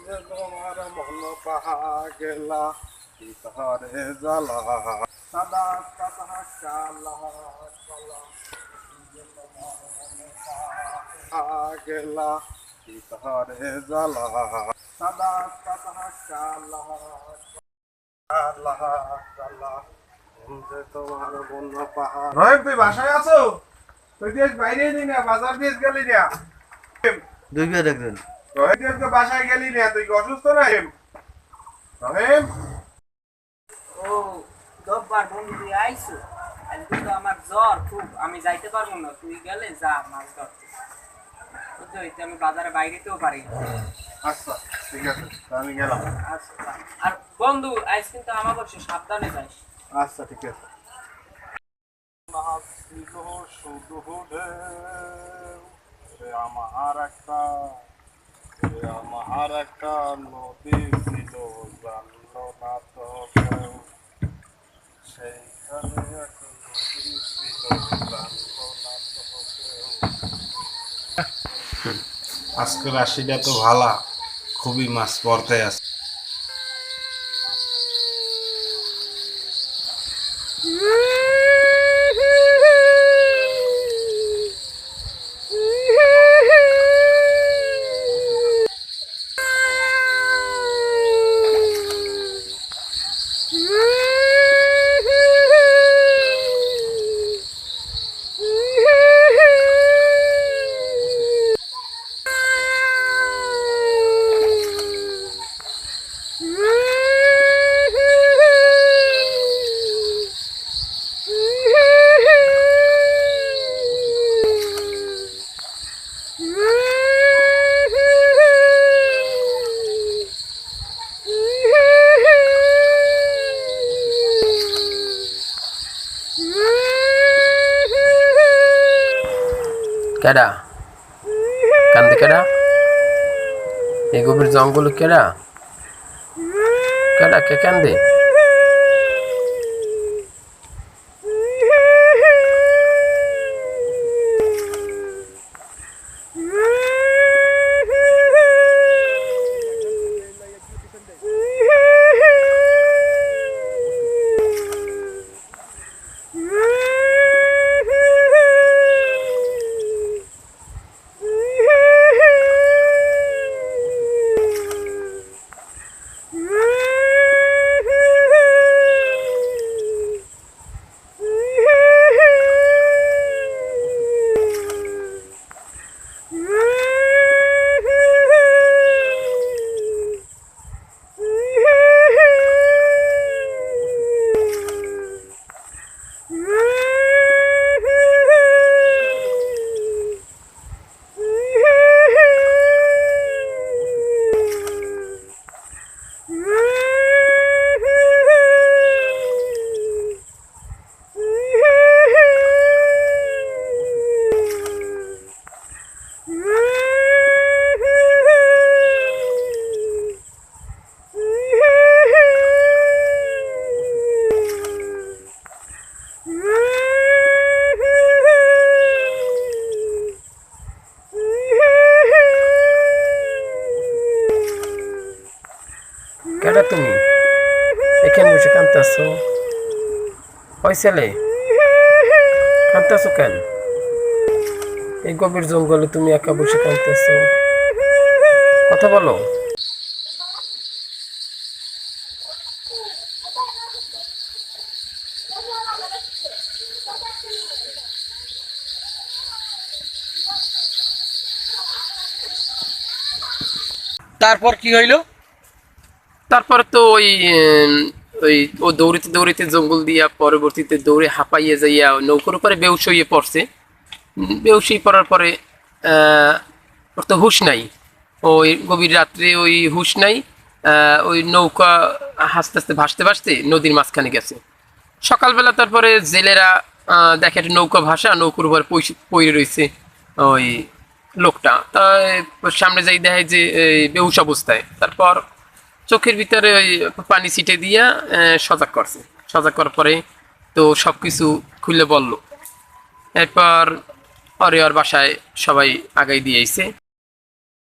যে তোমার মন পাহা গেলা তাহারে জ্বালা সাদা সাদা কালা কালা যে তোমার মন পাহা গেলা তাহারে জ্বালা সাদা সাদা কালা কালা কালা যে তোমার মন পাহা। রহিম, তুই বাসায় আছো? তুই দেশ বাইরে নেই না, বাজার দিয়ে গেলি না? দুই কে দেখবেন রহিম, তুই বাসায় গেলি না? তুই কি অসুস্থ? রহিম, রহিম, ও দব্বার বন্ধু তুই আইসো। আজকে তো আমার জ্বর খুব, আমি যাইতে পারবো না, তুই গেলে যা মাছ ধরতে। বুঝলি, আমি বাজারে বাইরেতেও পারি না। আচ্ছা ঠিক আছে, আমি গেলাম। আচ্ছা, আর বন্ধু আজ কিন্তু আমাকে সে সাবধানে যাইস। আচ্ছা ঠিক আছে। শুধু আমার একটা নদী ছিল, জানলো না তো কেউ। সেইখানে একটা নদী ছিল, জানলো না তো কেউ। আজকে রাশিটা তো ভালা, খুবই মাছ পড়তে আছে। কেডা কান্দে? কেডা এই গভীর জঙ্গল? কেডা কেডা কে কান্দে? কেডা তুমি এখানে বসে কাঁদতেছো? ওই ছেলে, কাঁদতেছো কেন? এই গভীর জঙ্গলে তুমি একা বসে কাঁদতেছো? কথা বলো। তারপর কি হইলো? তারপরে তো ওই ও দৌড়িতে দৌড়িতে জঙ্গল দিয়া পরবর্তীতে দৌড়ে হাঁপাইয়ে যাইয়া নৌকোর উপরে বেউস হয়ে পড়ছে। বেউস হয়ে পড়ার পরে ওর তো হুঁশ নাই। ওই গভীর রাত্রে ওই হুঁশ নাই। ওই নৌকা আস্তে আস্তে ভাসতে ভাসতে নদীর মাঝখানে গেছে। সকালবেলা তারপরে জেলেরা দেখে একটা নৌকা ভাসা, নৌকার উপর পড়ে রয়েছে ওই লোকটা। তা সামনে যাই দেখে যে বেহুশ অবস্থায়। তারপর চোখের ভিতরে ওই পানি ছিটে দিয়া সজাগ করছে। সজাগ করার পরে তো সব কিছু খুলে বলল। এরপর ওর বাসায় সবাই আগাই দিয়ে আইছে।